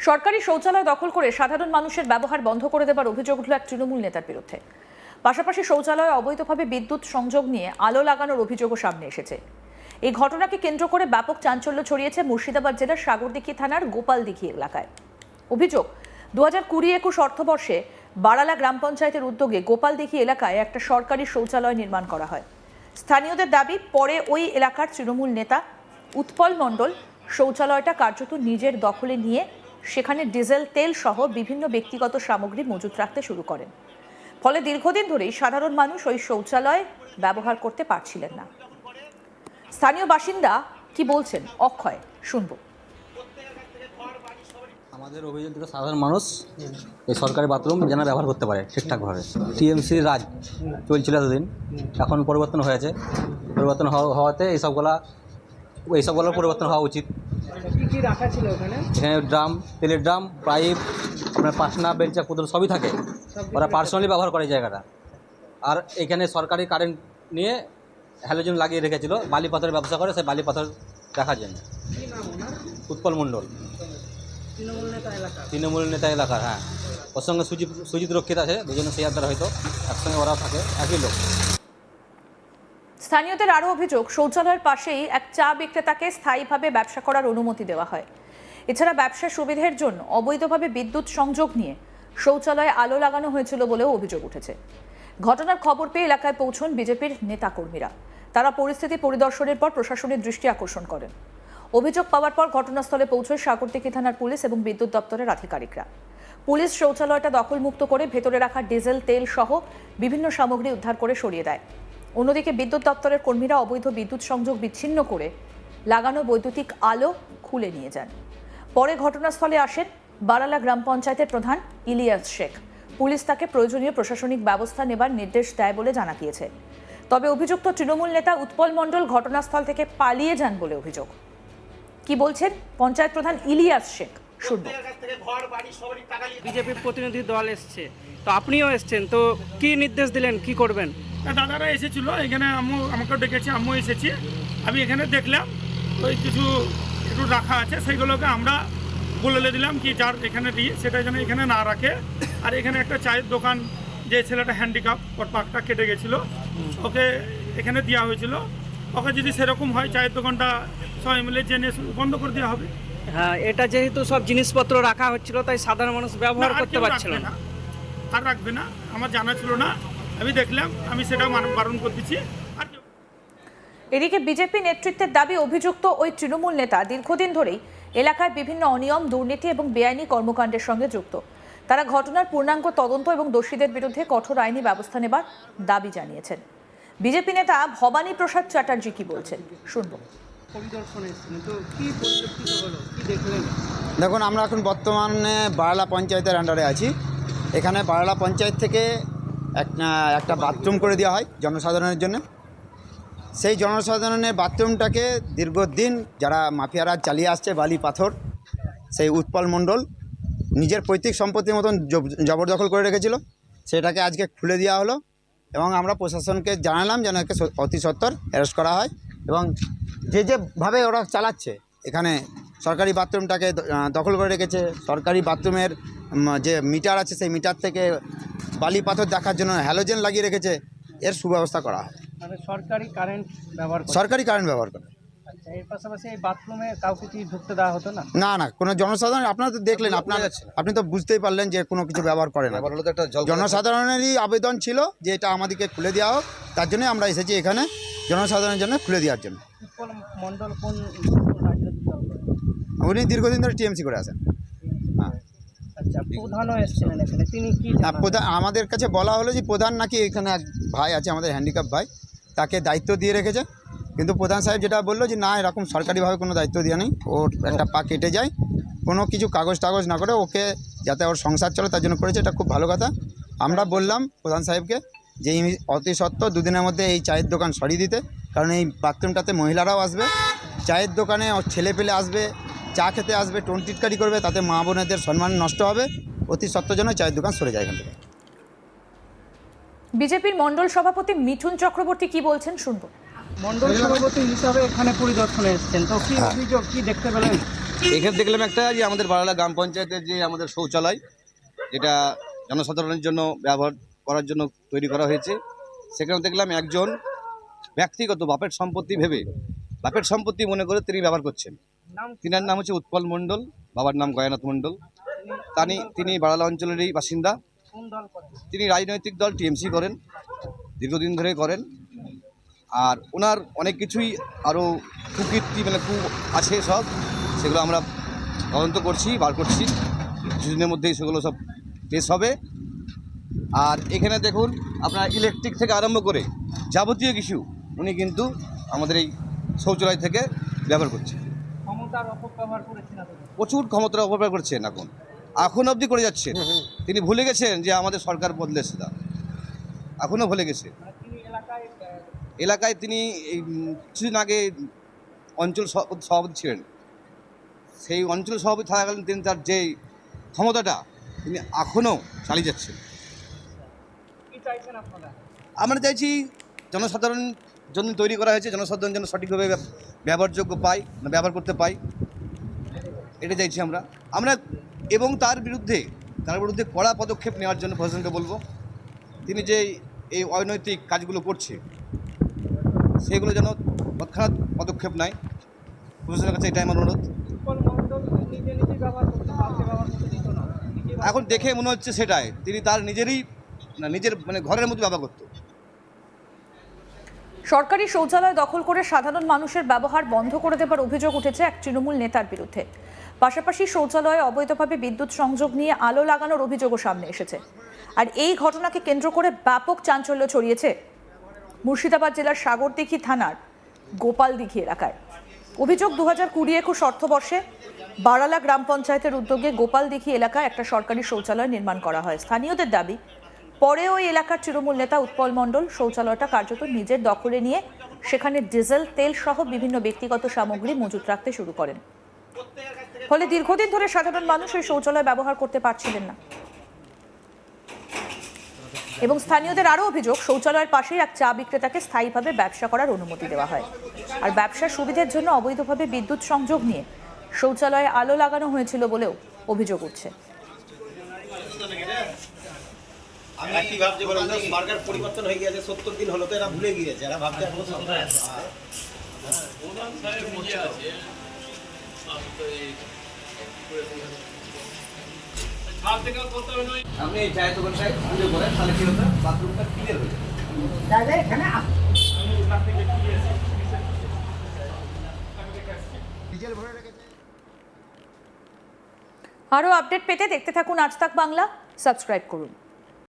সরকারি শৌচালয় দখল করে সাধারণ মানুষের ব্যবহার বন্ধ করে দেবার অভিযোগ উঠল এক তৃণমূল নেতার বিরুদ্ধে। পাশাপাশি শৌচালয়ে অবৈধভাবে বিদ্যুৎ সংযোগ নিয়ে আলো লাগানোর অভিযোগও সামনে এসেছে। এই ঘটনাকে কেন্দ্র করে ব্যাপক চাঞ্চল্য ছড়িয়েছে মুর্শিদাবাদ জেলার সাগরদিঘি থানার গোপালদিঘি এলাকায়। অভিযোগ, 2020-21 অর্থবর্ষে বারালা গ্রাম পঞ্চায়েতের উদ্যোগে গোপালদিঘি এলাকায় একটা সরকারি শৌচালয় নির্মাণ করা হয়। স্থানীয়দের দাবি, পরে ওই এলাকার তৃণমূল নেতা উৎপল মণ্ডল শৌচালয়টা কার্যত নিজের দখলে নিয়ে সেখানে ডিজেল তেল সহ বিভিন্ন ব্যক্তিগত সামগ্রী মজুত রাখতে শুরু করেন। ফলে দীর্ঘদিন ধরেই সাধারণ মানুষ ওই শৌচালয় ব্যবহার করতে পারছিলেন না। স্থানীয় বাসিন্দা কি বলছেন অক্ষয়, শুনবো। আমাদের অভিযোগ, সাধারণ মানুষ এই সরকারি বাথরুম যেন ব্যবহার করতে পারে ঠিকঠাকভাবে। টিএমসির রাজ চলছিল এতদিন, এখন পরিবর্তন হয়েছে। পরিবর্তন হওয়াতে এইসবগুলোর পরিবর্তন হওয়া উচিত। কি রাখা ছিল ওখানে? এখানে ড্রাম, তেলের ড্রাম, পাইপ, আপনার পাসনা, বেলচা, পুতুল সবই থাকে। ওরা পার্সোনালি ব্যবহার করে জায়গাটা। আর এখানে সরকারি কারেন্ট নিয়ে হ্যালোজেন লাগিয়ে রেখেছিল, বালি পাথরের ব্যবসা করে, সেই বালি পাথর রাখার জন্য। উৎপল মণ্ডল, তৃণমূল নেতা এলাকার। হ্যাঁ, ওর সঙ্গে সুজিত রক্ষিত আছে, দুজনে শেয়ারদার, হয়তো একসঙ্গে ওরাও থাকে, একই লোক। স্থানীয়দের আরও অভিযোগ, শৌচালয়ের পাশেই এক চা বিক্রেতাকে স্থায়ীভাবে ব্যবসা করার অনুমতি দেওয়া হয়। এছাড়া ব্যবসার সুবিধের জন্য অবৈধভাবে বিদ্যুৎ সংযোগ নিয়ে শৌচালয়ে আলো লাগানো হয়েছিল বলেও অভিযোগ উঠেছে। ঘটনার খবর পেয়ে এলাকায় পৌঁছন বিজেপির নেতাকর্মীরা। তারা পরিস্থিতি পরিদর্শনের পর প্রশাসনের দৃষ্টি আকর্ষণ করেন। অভিযোগ পাওয়ার পর ঘটনাস্থলে পৌঁছয় সাগরদিঘি থানার পুলিশ এবং বিদ্যুৎ দপ্তরের আধিকারিকরা। পুলিশ শৌচালয়টা দখলমুক্ত করে ভেতরে রাখা ডিজেল তেল সহ বিভিন্ন সামগ্রী উদ্ধার করে সরিয়ে দেয়। অন্যদিকে বিদ্যুৎ দপ্তরের কর্মীরা অবৈধ বিদ্যুৎ সংযোগ বিচ্ছিন্ন করে লাগানো বৈদ্যুতিক আলো খুলে নিয়ে যান। পরে ঘটনাস্থলে আসেন বারালা গ্রাম পঞ্চায়েতের প্রধান ইলিয়াস শেখ। পুলিশ তাকে প্রয়োজনীয় প্রশাসনিক ব্যবস্থা নেবার নির্দেশ দেয় বলে জানা গিয়েছে। তবে অভিযুক্ত তৃণমূল নেতা উৎপল মণ্ডল ঘটনাস্থল থেকে পালিয়ে যান বলে অভিযোগ। কি বলছেন পঞ্চায়েত প্রধান ইলিয়াস শেখ, শুনবো। বিজেপির প্রতিনিধি দল এসছে, তো আপনিও এসছেন, তো কি নির্দেশ দিলেন, কি করবেন? দাদারা এসেছিল এখানে, আমাকেও ডেকেছে, আমিও এসেছি। আমি এখানে দেখলাম ওই কিছু একটু রাখা আছে, সেইগুলোকে আমরা বলে দিলাম কি যার এখানে দিয়ে সেটা যেন এখানে না রাখে। আর এখানে একটা চায়ের দোকান, যে ছেলেটা হ্যান্ডিক্যাপ, ওর পাকটা কেটে গেছিলো, ওকে এখানে দেওয়া হয়েছিল। ওকে যদি সেরকম হয় চায়ের দোকানটা সবাই মিলে জেনে বন্ধ করে দেওয়া হবে। হ্যাঁ, এটা যেহেতু সব জিনিসপত্র রাখা হচ্ছিল, তাই সাধারণ মানুষ ব্যবহার করতে পারছিল না। আর রাখবে না, আমার জানা ছিল না, আমি দেখলাম, আমি সেটা বারণ করে দিচ্ছি। এদিকে বিজেপি নেতৃত্বের দাবি, অভিযুক্ত ওই তৃণমূল নেতা দীর্ঘদিন ধরেই এলাকায় বিভিন্ন অনিয়ম, দুর্নীতি এবং বেআইনি কর্মকাণ্ডের সঙ্গে যুক্ত। তারা ঘটনার পূর্ণাঙ্গ তদন্ত এবং দোষীদের বিরুদ্ধে কঠোর আইনি ব্যবস্থা নেবার দাবি জানিয়েছেন। বিজেপি নেতা ভবানী প্রসাদ চ্যাটার্জি কি বলছেন, শুনবো। দেখুন, আমরা এখন বর্তমানে বারালা পঞ্চায়েতের আন্ডারে আছি। এখানে বারালা পঞ্চায়েত থেকে একটা বাথরুম করে দেওয়া হয় জনসাধারণের জন্য। সেই জনসাধারণের বাথরুমটাকে দীর্ঘদিন যারা মাফিয়ারা চালিয়ে আসছে, বালি পাথর, সেই উৎপল মণ্ডল নিজের পৈতৃক সম্পত্তির মতন জবরদখল করে রেখেছিল। সেটাকে আজকে খুলে দেওয়া হলো এবং আমরা প্রশাসনকে জানালাম যেন একে অতি সত্বর অ্যারেস্ট করা হয়। এবং যেভাবে ওরা চালাচ্ছে, এখানে সরকারি বাথরুমটাকে দখল করে রেখেছে, সরকারি বাথরুমের যে মিটার আছে সেই মিটার থেকে বালি পাথর দেখার জন্য হ্যালোজেন লাগিয়ে রেখেছে, এর সুব্যবস্থা করা হয়। মানে সরকারি কারেন্ট ব্যবহার করে। আচ্ছা, এর পাশাপাশি এই বাথরুমে কাউকে কি ঢুকতে দেওয়া হতো না? না, কোনো জনসাধারণ, আপনারা তো দেখলেন, আপনি তো বুঝতেই পারলেন যে কোনো কিছু ব্যবহার করে না। জনসাধারণেরই আবেদন ছিল যে এটা আমাদেরকে খুলে দেওয়া হোক, তার জন্যই আমরা এসেছি এখানে, জনসাধারণের জন্য খুলে দেওয়ার জন্য। উৎপল মণ্ডল কোন? উনি দীর্ঘদিন ধরে টিএমসি করে আছেন। হ্যাঁ। আচ্ছা, প্রধানও এসেছিলেন এখানে, তিনি কি? প্রধান, আমাদের কাছে বলা হলো যে প্রধান নাকি এখানে এক ভাই আছে, আমাদের হ্যান্ডিক্যাপ ভাই, তাকে দায়িত্ব দিয়ে রেখেছে। কিন্তু প্রধান সাহেব যেটা বললো যে না, এরকম সরকারিভাবে কোনো দায়িত্ব দেওয়া নেই, ওর একটা পা কেটে যায়, কোনো কিছু কাগজ টাগজ না করে ওকে যাতে ওর সংসার চলে তার জন্য করেছে। এটা খুব ভালো কথা। আমরা বললাম প্রধান সাহেবকে যে অতি সত্ত্বর দুদিনের মধ্যে এই চায়ের দোকান সরিয়ে দিতে, কারণ এই বাথরুমটাতে মহিলারাও আসবে, চায়ের দোকানে ওর ছেলে পেলে আসবে, চা খেতে আসবে, টিটকারি করবে, তাতে মা বোনেদের সম্মান নষ্ট হবে। অতি সত্ত্বর জন্য চায়ের দোকান সরে যায় এখান থেকে। বিজেপির মণ্ডল সভাপতি মিঠুন চক্রবর্তী কি বলছেন, শুনবো। মণ্ডল সভাপতি হিসাবে এখানে পরিদর্শনে এসেছেন, তো কি অভিযোগ, কি দেখতে পেলেন? এখানে দেখলাম একটা যে আমাদের বারালা গ্রাম পঞ্চায়েতের যে আমাদের শৌচালয়, যেটা জনসাধারণের জন্য ব্যবহার করার জন্য তৈরি করা হয়েছে, সেখানে দেখলাম একজন ব্যক্তিগত বাপের সম্পত্তি ভেবে, বাপের সম্পত্তি মনে করে তিনি ব্যবহার করছেন। তিনার নাম হচ্ছে উৎপল মণ্ডল, বাবার নাম গয়ানাথ মণ্ডল। তিনি বারালা অঞ্চলেরই বাসিন্দা। কোন দল করেন? তিনি রাজনৈতিক দল টিএমসি করেন, দীর্ঘদিন ধরে করেন। আর ওনার অনেক কিছুই আরও কুকীর্তি মানে আছে, সব সেগুলো আমরা তদন্ত করছি, বার করছি। কিছুদিনের মধ্যেই সেগুলো সব পেশ হবে। আর এখানে দেখুন আপনার ইলেকট্রিক থেকে আরম্ভ করে যাবতীয় কিছু উনি কিন্তু আমাদের এই শৌচালয় থেকে ব্যবহার করছে। ক্ষমতার অপব্যবহার করেছেন আপনি? প্রচুর ক্ষমতার অপব্যবহার করছেন, এখন অবধি করে যাচ্ছেন। তিনি ভুলে গেছেন যে আমাদের সরকার বদলেছে, তা এখনও ভুলে গেছে। মানে তিনি এলাকায় তিনি কিছুদিন আগে অঞ্চল সভাপতি ছিলেন। সেই অঞ্চল সভাপতি থাকাকালীন তিনি তার যে ক্ষমতাটা তিনি এখনও চালিয়ে যাচ্ছেন। কি চাইছেন আপনারা? আমরা চাইছি জনসাধারণ জন্য তৈরি করা হয়েছে, জনসাধারণ যেন সঠিকভাবে ব্যবহারযোগ্য পায়, ব্যবহার করতে পায়, এটা চাইছি আমরা। এবং তার বিরুদ্ধে কড়া পদক্ষেপ নেওয়ার জন্য প্রশাসনকে বলবো। তিনি যে এই অনৈতিক কাজগুলো করছে সেগুলো যেন তৎক্ষণাৎ পদক্ষেপ নেয়। প্রশাসনের কাছে এটাই আমার অনুরোধ। উৎপল মণ্ডল নিজে ব্যবহার করতে, বাপকে ব্যবহার করতে দিত না। এখন দেখে মনে হচ্ছে সেটাই তিনি তার নিজের মানে ঘরের মধ্যে ব্যবহার করতো। সরকারি শৌচালয় দখল করে সাধারণ মানুষের ব্যবহার বন্ধ করে দেবার অভিযোগ উঠেছে এক তৃণমূল নেতার বিরুদ্ধে। পাশাপাশি শৌচালয়ে অবৈধভাবে বিদ্যুৎ সংযোগ নিয়ে আলো লাগানোর অভিযোগও সামনে এসেছে। আর এই ঘটনাকে কেন্দ্র করে ব্যাপক চাঞ্চল্য ছড়িয়েছে মুর্শিদাবাদ জেলার সাগরদিঘি থানার গোপালদিঘি এলাকায়। অভিযোগ 2020-21 অর্থবর্ষে বারালা গ্রাম পঞ্চায়েতের উদ্যোগে গোপালদিঘি এলাকায় একটা সরকারি শৌচালয় নির্মাণ করা হয়। স্থানীয়দের দাবি, পরে ওই এলাকার তৃণমূল নেতা উৎপল মণ্ডল শৌচালয়টা কার্যত নিজের দখলে নিয়ে সেখানে ডিজেল, তেল সহ বিভিন্ন ব্যক্তিগত সামগ্রী মজুত রাখতে শুরু করেন। ফলে দীর্ঘদিন ধরে সাধারণ মানুষ ওই শৌচালয় ব্যবহার করতে পারছিলেন না। এবং স্থানীয়দের আরও অভিযোগ, শৌচালয়ের পাশেই এক চা বিক্রেতাকে স্থায়ীভাবে ব্যবসা করার অনুমতি দেওয়া হয়। আর ব্যবসার সুবিধার জন্য অবৈধভাবে বিদ্যুৎ সংযোগ নিয়ে শৌচালয়ে আলো লাগানো হয়েছিল বলেও অভিযোগ উঠছে। কি ভাবছে বলেন তো, সরকার পরিবর্তন হয়ে গিয়েছে, 70 দিন হলো তো এরা ভুলে গিয়েছে। এরা ভাবছে আপনি এই চায়ের দোকানটায় পুজো করেন, তাহলে কি হতো, বাথরুমটা ক্লিয়ার হয়ে যাবে। আরও আপডেট পেতে দেখতে থাকুন আজ তাক বাংলা, সাবস্ক্রাইব করুন।